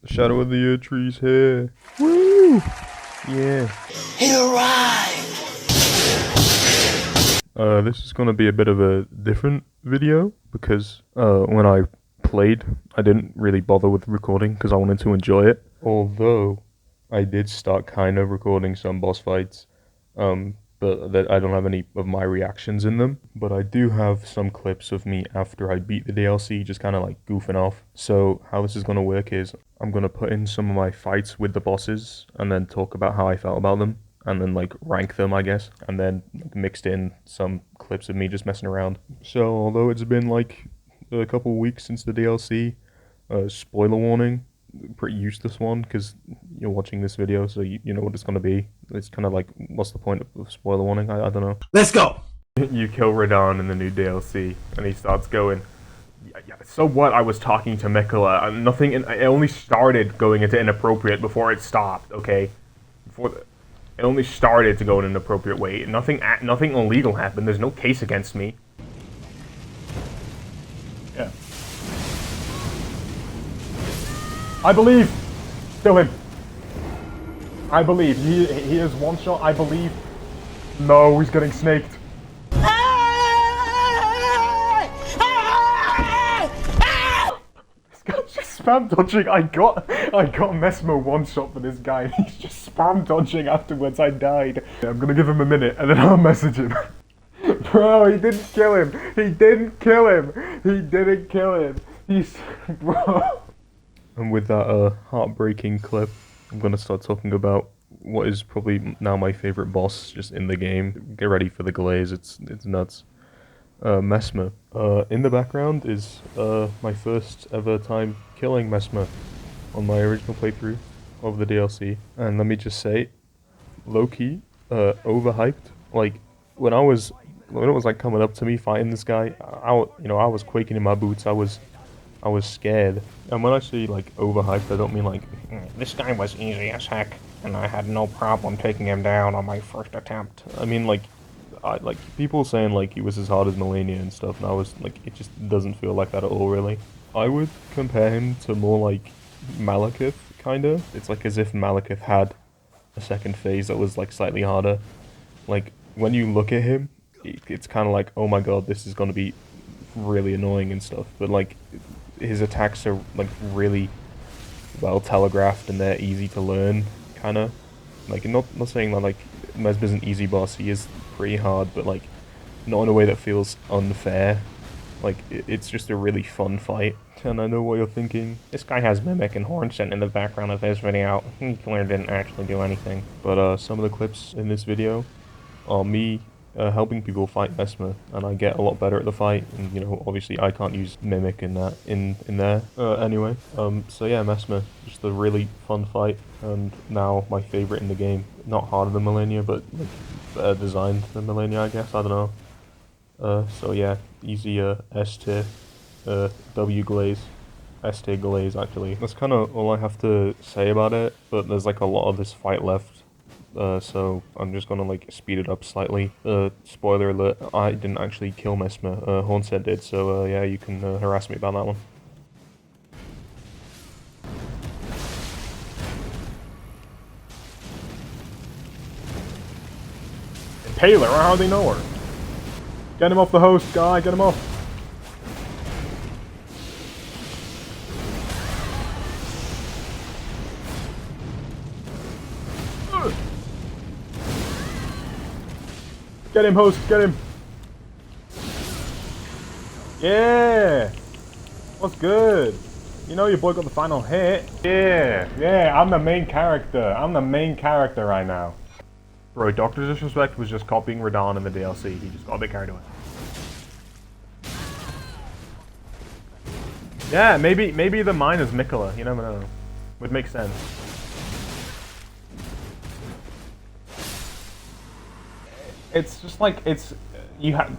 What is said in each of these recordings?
The shadow of the year tree's here. Woo! Yeah. He arrived! This is gonna be a bit of a different video because when I played, I didn't really bother with recording because I wanted to enjoy it. Although I did start kind of recording some boss fights, but that I don't have any of my reactions in them. But I do have some clips of me after I beat the DLC, just kind of like goofing off. So how this is gonna work is I'm gonna put in some of my fights with the bosses and then talk about how I felt about them. And then like rank them, I guess, and then mixed in some clips of me just messing around. So although it's been like a couple weeks since the DLC, spoiler warning, pretty useless one because you're watching this video, so you know what it's gonna be. It's kind of like, what's the point of spoiler warning? I don't know. Let's go! You kill Radahn in the new DLC, and he starts going, yeah, so what? I was talking to Mikola. Nothing. It only started going into inappropriate before it stopped. Okay, it only started to go in an inappropriate way. Nothing illegal happened. There's no case against me. Yeah. I believe. Kill him. I believe. He is one shot. I believe. No, he's getting snaked. This guy's just spam dodging. I got Mesmo one shot for this guy, and he's just spam dodging afterwards. I died. I'm gonna give him a minute, and then I'll message him. Bro, he didn't kill him. He didn't kill him. He didn't kill him. He's bro. And with that heartbreaking clip, I'm gonna start talking about what is probably now my favorite boss just in the game. Get ready for the glaze. It's nuts. Mesmer. In the background is my first ever time killing Mesmer on my original playthrough of the DLC. And let me just say, low-key, overhyped. Like when it was like coming up to me fighting this guy, I was quaking in my boots. I was scared. And when I say like overhyped, I don't mean like this guy was easy as heck, and I had no problem taking him down on my first attempt. I mean like people saying like he was as hard as Melania and stuff, and I was like, it just doesn't feel like that at all, really. I would compare him to more like Malekith, kinda. It's like as if Malekith had a second phase that was like slightly harder. Like when you look at him, it's kind of like, oh my god, this is gonna be really annoying and stuff. But like his attacks are like really well telegraphed and they're easy to learn, kind of. Like not saying that like Mesmer's an easy boss. He is pretty hard, but like not in a way that feels unfair. Like it's just a really fun fight. And I know what you're thinking. This guy has Mimic and Horn sent in the background of his video. He clearly didn't actually do anything. But some of the clips in this video are me helping people fight Mesmer, and I get a lot better at the fight. And you know, obviously I can't use Mimic in that in there. Anyway, so yeah, Mesmer, just a really fun fight, and now my favorite in the game. Not harder than Melania, but like better designed than Melania, I guess. I don't know. So yeah, easy S tier, W glaze, S tier glaze actually. That's kind of all I have to say about it. But there's like a lot of this fight left. So I'm just gonna like speed it up slightly. Spoiler alert, I didn't actually kill Mesmer, Hornset did, so yeah, you can harass me about that one. Taylor, I hardly know her. Get him off the host, guy, get him off. Get him, host, get him! Yeah! What's good? You know your boy got the final hit. Yeah, I'm the main character. I'm the main character right now. Bro, Dr. Disrespect was just copying Radahn in the DLC. He just got a bit carried away. Yeah, maybe the mine is Mikola. You never know. Would make sense. It's just like,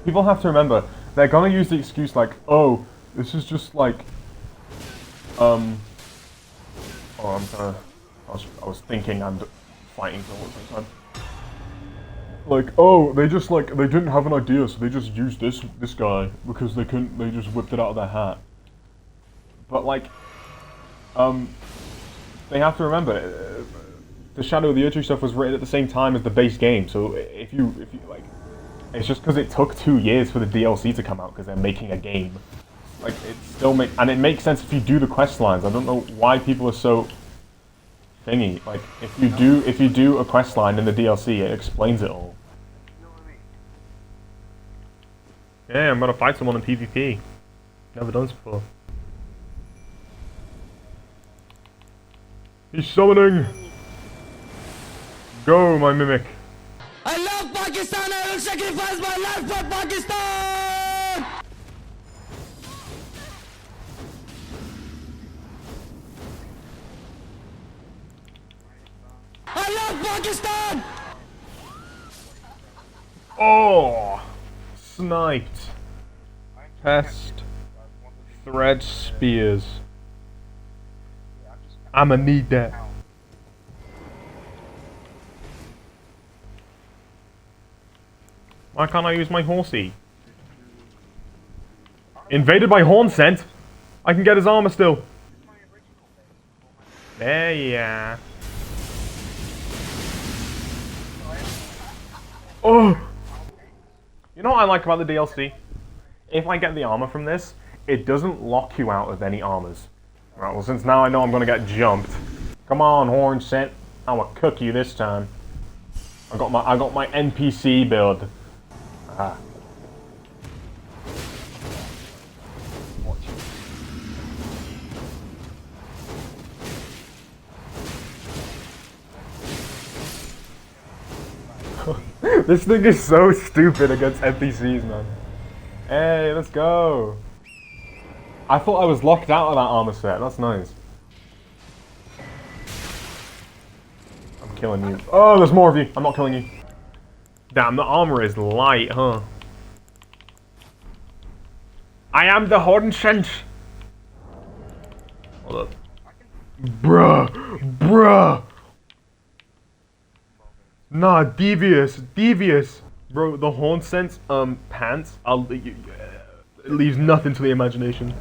people have to remember, they're gonna use the excuse like, oh, this is just like, I was thinking and fighting all the same time. Like, oh, they didn't have an idea, so they just used this guy because they couldn't, they just whipped it out of their hat. But like, they have to remember, the Shadow of the Erdtree stuff was written at the same time as the base game, so if you like, it's just because it took 2 years for the DLC to come out because they're making a game. Like, it still and it makes sense if you do the quest lines. I don't know why people are so thingy. Like, if you do a quest line in the DLC, it explains it all. Yeah, I'm gonna fight someone in PvP. Never done this before. He's summoning! Go, my mimic! I love Pakistan. I will sacrifice my life for Pakistan. I love Pakistan. Oh! Sniped. Pest. Thread spears. I'ma need that. Why can't I use my horsey? Invaded by Horn Scent? I can get his armor still. There you are. Oh! You know what I like about the DLC? If I get the armor from this, it doesn't lock you out of any armors. Right, well, since now I know I'm gonna get jumped. Come on, Horn Scent. I'ma cook you this time. I got my NPC build. Ah. This thing is so stupid against NPCs, man. Hey, let's go. I thought I was locked out of that armor set. That's nice. I'm killing you. Oh, there's more of you. I'm not killing you. Damn, the armor is light, huh? I am the Hornsent. Hold up. Bruh. Nah, devious. Bro, the Hornsent pants, it leaves nothing to the imagination.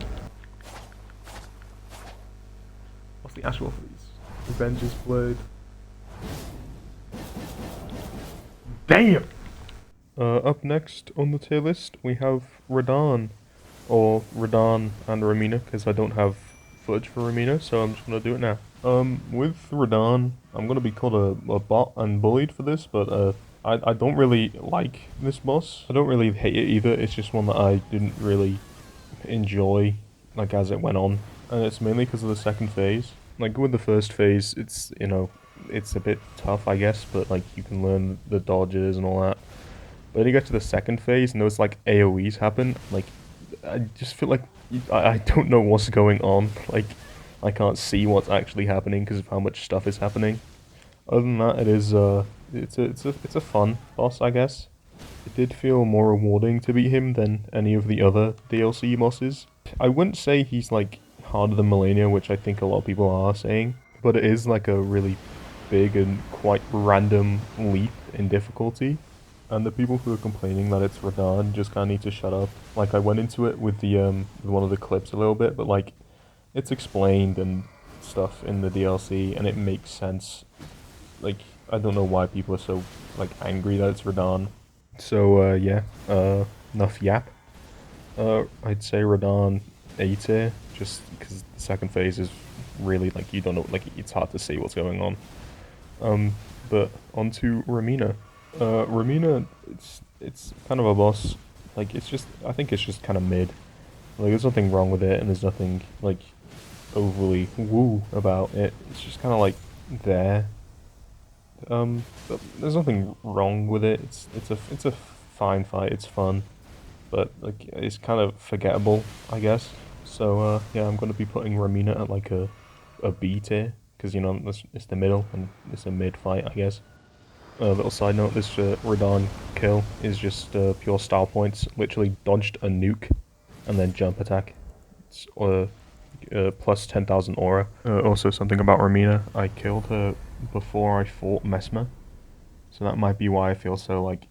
What's the actual for these? Revenge's Blade. Damn! Up next on the tier list, we have Radahn. Or Radahn and Ramina, because I don't have footage for Ramina, so I'm just gonna do it now. With Radahn, I'm gonna be called a bot and bullied for this, but I don't really like this boss. I don't really hate it either, it's just one that I didn't really enjoy, like, as it went on. And it's mainly because of the second phase. Like, with the first phase, it's, you know, it's a bit tough, I guess, but, like, you can learn the dodges and all that. But then you get to the second phase, and those, like, AoEs happen, like, I just feel like I don't know what's going on. Like, I can't see what's actually happening because of how much stuff is happening. Other than that, it is it's a fun boss, I guess. It did feel more rewarding to beat him than any of the other DLC bosses. I wouldn't say he's like harder than Millennia, which I think a lot of people are saying, but it is like a really big and quite random leap in difficulty. And the people who are complaining that it's Radahn just kind of need to shut up. Like, I went into it with the with one of the clips a little bit, but like, it's explained and stuff in the DLC, and it makes sense. Like, I don't know why people are so like angry that it's Radahn. So yeah, enough yap. I'd say Radahn A tier, just because the second phase is really like you don't know, like it's hard to see what's going on. But onto Ramina. Ramina, it's kind of a boss. Like, it's just, I think it's just kind of mid. Like, there's nothing wrong with it, and there's nothing like overly woo about it. It's just kind of like there. But there's nothing wrong with it. It's a fine fight. It's fun, but like it's kind of forgettable, I guess. So yeah, I'm gonna be putting Ramina at like a B tier because, you know, it's the middle and it's a mid fight, I guess. Little side note: this Radahn kill is just pure style points. Literally dodged a nuke and then jump attack. It's plus 10,000 aura. Also, something about Ramina: I killed her before I fought Mesmer, so that might be why I feel so like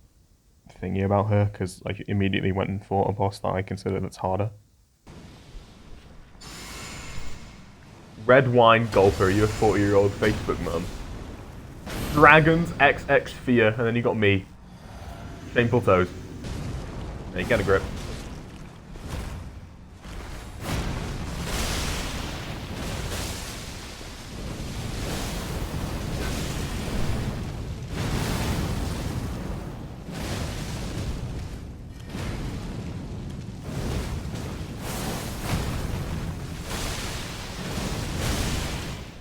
thingy about her, because like immediately went and fought a boss that I consider that's harder. Red wine gulper, you're a 40-year-old Facebook mum. Dragons, XX fear, and then you got me. Shameful toes. There, you get a grip.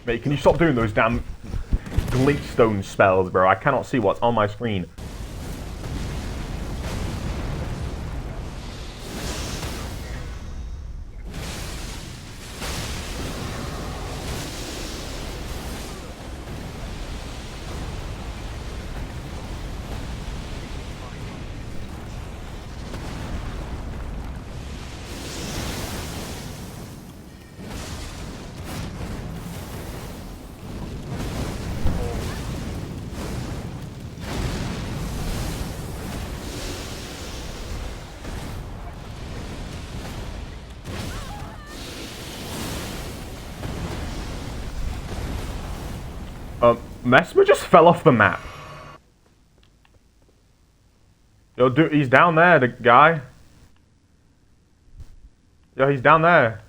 Mate, can you stop doing those damn glitchstone spells, bro? I cannot see what's on my screen. Mesmer just fell off the map. Yo, dude, he's down there, the guy. Yo, he's down there.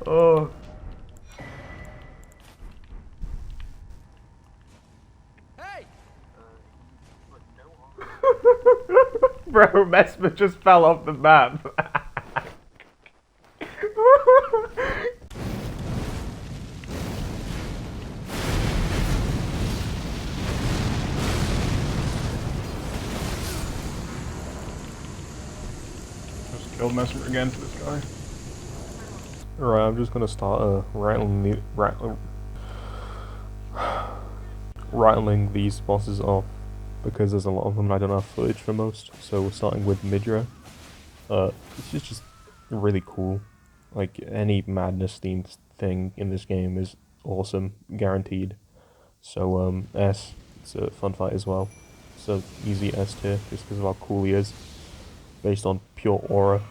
Oh. Bro, Mesmer just fell off the map. Just killed Mesmer again to this guy. Alright, I'm just gonna start rattling these bosses off, because there's a lot of them and I don't have footage for most. So we're starting with Midra. It's just really cool. Like, any madness themed thing in this game is awesome, guaranteed. So S, it's a fun fight as well. It's a easy S tier just because of how cool he is, based on pure aura.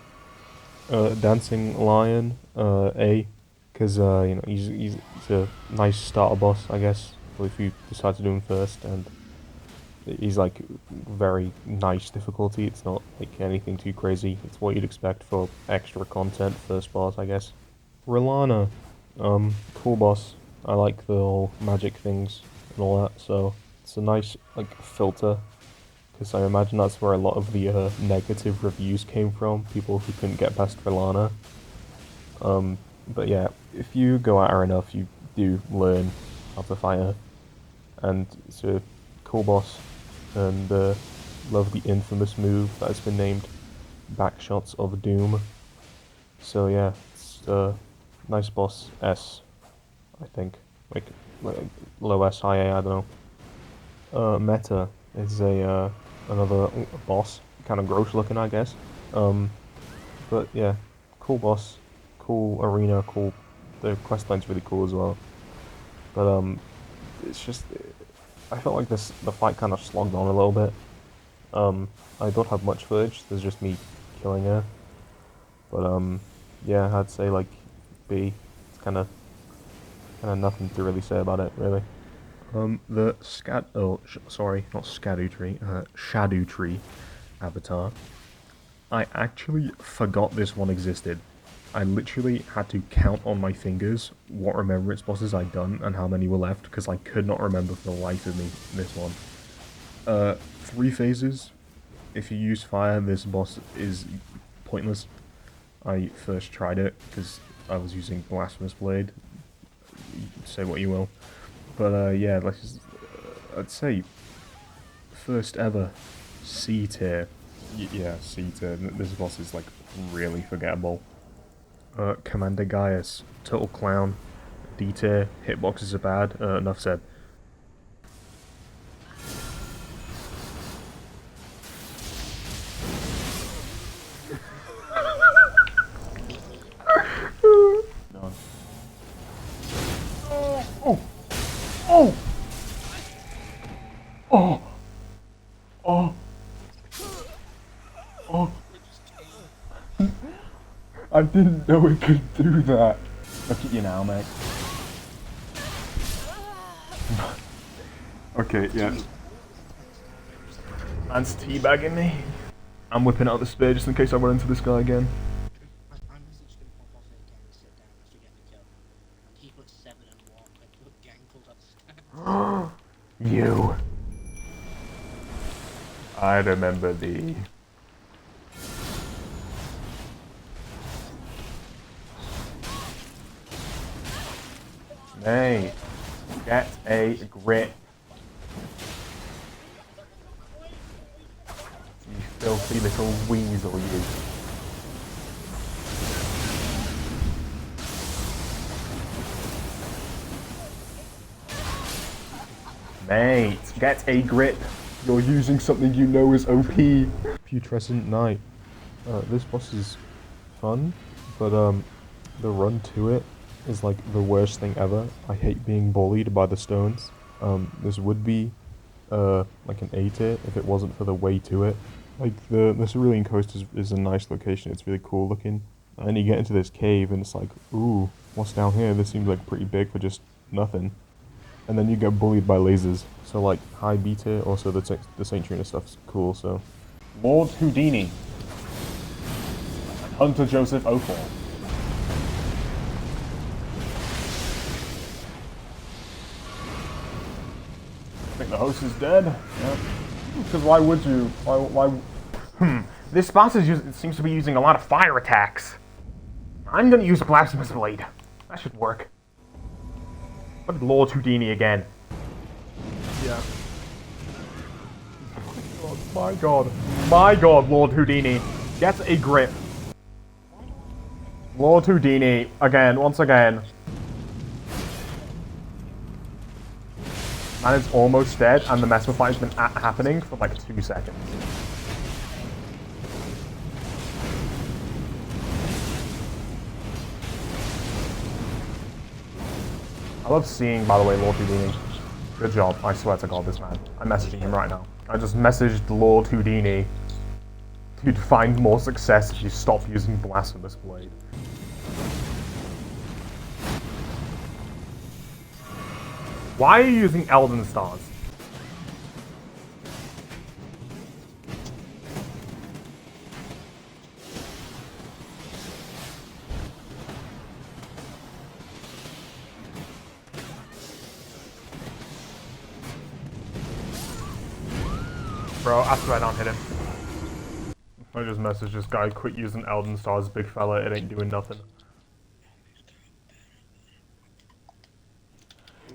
Dancing Lion, A, because you know, he's a nice starter boss, I guess, if you decide to do him first, and he's like very nice difficulty. It's not like anything too crazy. It's what you'd expect for extra content first boss, I guess. Rilana, cool boss. I like the whole magic things and all that, so it's a nice like filter, because I imagine that's where a lot of the negative reviews came from, people who couldn't get past Rilana. But yeah, if you go at her enough, you do learn how to fight her, and it's a cool boss. And love the infamous move that has been named Backshots of Doom. So yeah, it's a nice boss S, I think. Like low S, high A, I don't know. Meta is another boss, kind of gross looking, I guess. But yeah, cool boss, cool arena, cool. The questline's really cool as well. But it's just, I felt like the fight kind of slogged on a little bit. I don't have much footage. There's just me killing her. But yeah, I'd say like B. It's kind of nothing to really say about it, really. The Shadow Tree avatar. I actually forgot this one existed. I literally had to count on my fingers what remembrance bosses I'd done and how many were left, because I could not remember for the life of me this one. 3 phases. If you use fire, this boss is pointless. I first tried it because I was using Blasphemous Blade. Say what you will. But yeah, let's just, I'd say first ever C tier. Yeah, C tier. This boss is like really forgettable. Commander Gaius, total clown. D tier, hitboxes are bad. Enough said. Oh! I didn't know it could do that. Look at you now, mate. Okay, yeah. Man's teabagging me. I'm whipping out the spear just in case I run into this guy again. I'm just gonna pop off again and sit down after getting the kill. And he put 7 and 1, I put gang pulled upstairs. You. I remember thee. Mate, get a grip. You filthy little weasel, you. Mate, get a grip. You're using something you know is OP. Putrescent Knight. This boss is fun, but the run to it is like the worst thing ever. I hate being bullied by the stones. This would be like an A tier if it wasn't for the way to it. Like the Cerulean Coast is a nice location. It's really cool looking. And then you get into this cave and it's like, ooh, what's down here? This seems like pretty big for just nothing. And then you get bullied by lasers. So like high B tier. Also the Saint Trina stuff's cool. So Lord Houdini, Hunter Joseph Ophel. I think the host is dead. Yeah. Because why would you? Why? This boss seems to be using a lot of fire attacks. I'm gonna use a Blasphemous Blade. That should work. But Lord Houdini again. Yeah. My god. My god, Lord Houdini. Get a grip. Lord Houdini. Again, once again. Man is almost dead, and the Mesmer fight has been happening for like 2 seconds. I love seeing, by the way, Lord Houdini. Good job. I swear to God, this man. I'm messaging him right now. I just messaged Lord Houdini. You'd find more success if you stop using Blasphemous Blade. Why are you using Elden Stars? Bro, I swear I don't hit him. I just messaged this guy, quit using Elden Stars, big fella, it ain't doing nothing.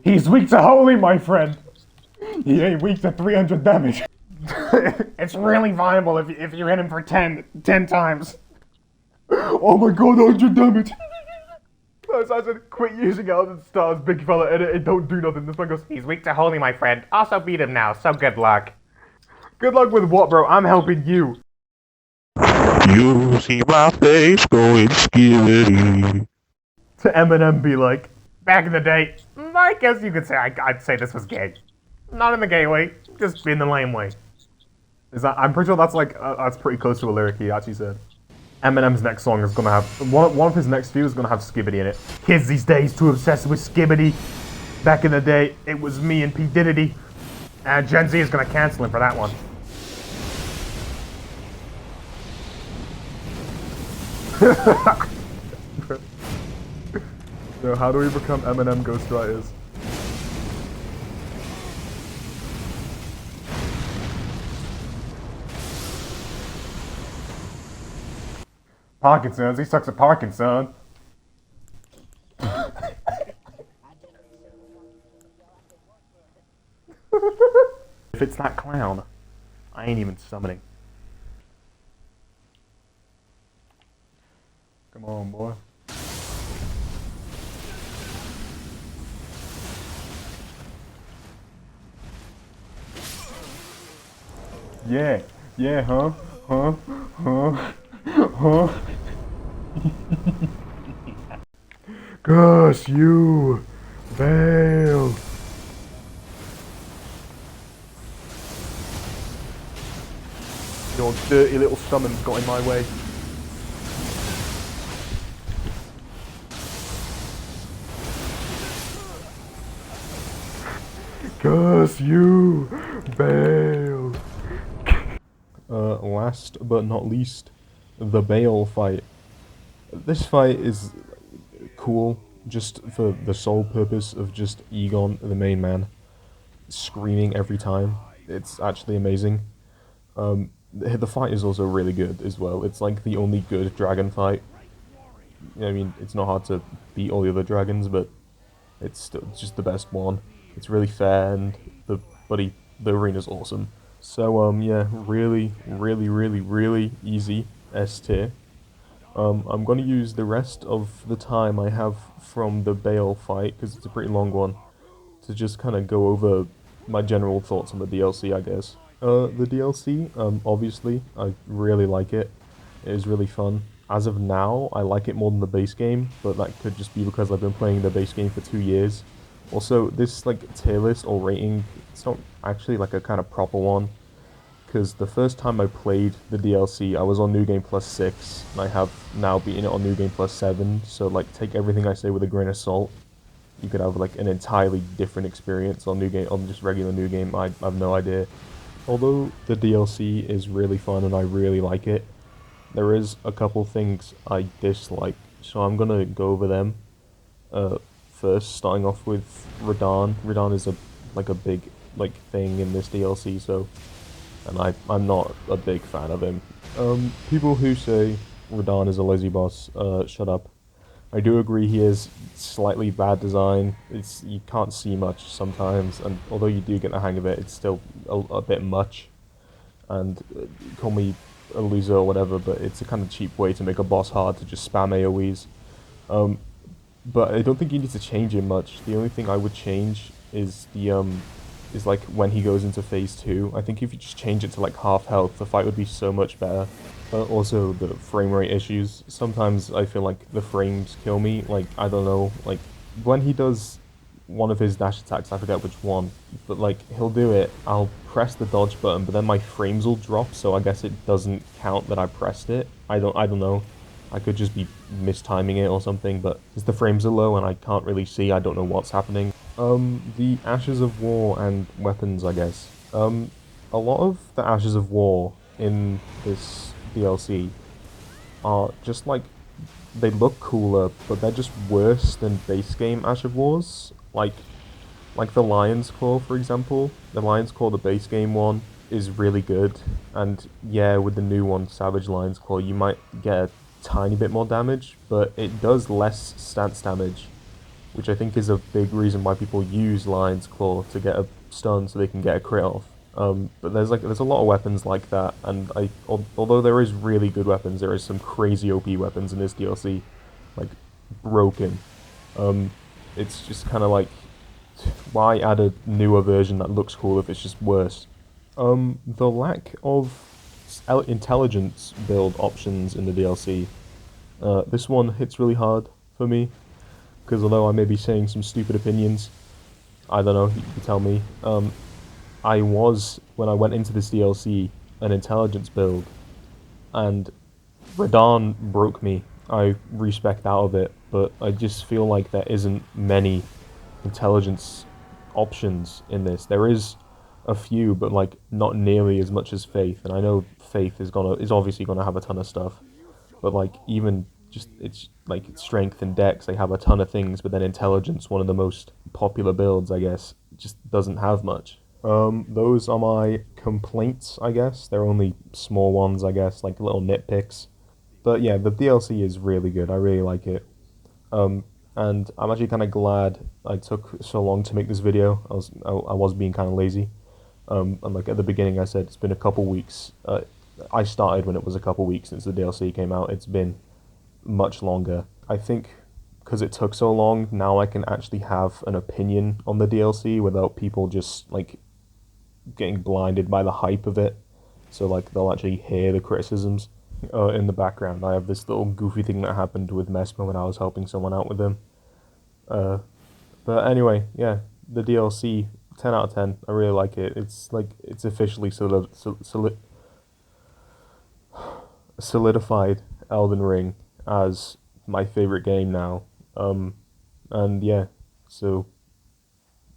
He's weak to holy, my friend! He ain't weak to 300 damage. It's really viable if you hit him for 10 times. Oh my god, 100 damage! So I said, quit using Elden Stars, big fella, it don't do nothing. This man goes, He's weak to holy, my friend. Also beat him now, so good luck. good luck with what, bro? I'm helping you. You see my face going skitty. To Eminem be like, Back in the day, I guess you could say I'd say this was gay. Not in the gay way, just in the lame way. is that, I'm pretty sure that's like, that's pretty close to a lyric he actually said. Eminem's next song is gonna have, one of his next few is gonna have Skibbity in it. Kids these days too obsessed with Skibbity. Back in the day, it was me and P. Diddy. And Gen Z is gonna cancel him for that one. So how do we become Eminem ghostwriters? Parkinson's, he sucks at Parkinson. If it's that clown, I ain't even summoning. Come on, boy. Yeah, yeah, huh? Gosh, you, Vale. Your dirty little summons got in my way. Curse you, Bale. Last but not least, the Bale fight. This fight is cool just for the sole purpose of just Egon, the main man, screaming every time. It's actually amazing. The fight is also really good as well. It's like the only good dragon fight. I mean, it's not hard to beat all the other dragons, but it's still just the best one. It's really fair, and the arena's awesome. So yeah, really, really, really, really easy S tier. I'm gonna use the rest of the time I have from the Bale fight, because it's a pretty long one, to just kind of go over my general thoughts on the DLC, I guess. The DLC, obviously, I really like it. It is really fun. As of now, I like it more than the base game, but that could just be because I've been playing the base game for 2 years. Also, this like tier list or rating, it's not actually like a kind of proper one, because the first time I played the DLC, I was on New Game Plus 6, and I have now beaten it on New Game Plus 7, so like take everything I say with a grain of salt. You could have like an entirely different experience on New Game, on just regular New Game, I have no idea. Although the DLC is really fun and I really like it, there is a couple things I dislike, so I'm gonna go over them. First, starting off with Radahn. Radahn is a big like thing in this DLC, so I'm not a big fan of him. People who say Radahn is a lazy boss, shut up. I do agree he is slightly bad design. You can't see much sometimes, and although you do get the hang of it, it's still a bit much. And call me a loser or whatever, but it's a kind of cheap way to make a boss hard to just spam AoEs. But I don't think you need to change him much. The only thing I would change is is like when he goes into phase 2. I think if you just change it to like half health, the fight would be so much better. Also the frame rate issues. Sometimes I feel like the frames kill me. Like, I don't know, like when he does one of his dash attacks, I forget which one, but like he'll do it, I'll press the dodge button, but then my frames will drop, so I guess it doesn't count that I pressed it. I don't know. I could just be mistiming it or something, but as the frames are low and I can't really see, I don't know what's happening. The Ashes of War and weapons, I guess. A lot of the Ashes of War in this DLC are just like, they look cooler, but they're just worse than base game Ash of Wars. Like the Lion's Claw, for example. The Lion's Claw, the base game one, is really good, and yeah, with the new one, Savage Lion's Claw, you might get a tiny bit more damage, but it does less stance damage, which I think is a big reason why people use Lion's Claw to get a stun so they can get a crit off. But there's a lot of weapons like that, and although there is really good weapons, there is some crazy OP weapons in this DLC, like broken. It's just kind of like, why add a newer version that looks cool if it's just worse? The lack of intelligence build options in the DLC. This one hits really hard for me, because although I may be saying some stupid opinions, I don't know, you can tell me. I was, when I went into this DLC, an intelligence build, and Radahn broke me. I respec out of it, but I just feel like there isn't many intelligence options in this. There is a few, but like not nearly as much as Faith, and I know Faith is obviously gonna have a ton of stuff, but like even just it's like strength and dex, they have a ton of things, but then intelligence, one of the most popular builds, I guess, just doesn't have much. Those are my complaints, I guess. They're only small ones, I guess, like little nitpicks. But yeah, the DLC is really good. I really like it. And I'm actually kind of glad I took so long to make this video. I was being kind of lazy. And like at the beginning I said, it's been a couple weeks. I started when it was a couple weeks since the DLC came out. It's been much longer. I think because it took so long, now I can actually have an opinion on the DLC without people just like getting blinded by the hype of it. So like they'll actually hear the criticisms. In the background, I have this little goofy thing that happened with Mesmo when I was helping someone out with him. But anyway, yeah, the DLC, 10 out of 10. I really like it. It's like, it's officially solidified Elden Ring as my favorite game now. And yeah, so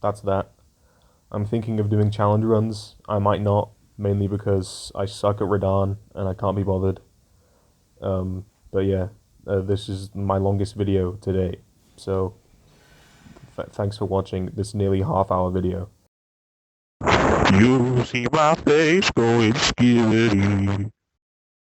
that's that. I'm thinking of doing challenge runs. I might not, mainly because I suck at Radahn and I can't be bothered. But yeah, this is my longest video today. So, thanks for watching this nearly half-hour video. You see my face going skitty.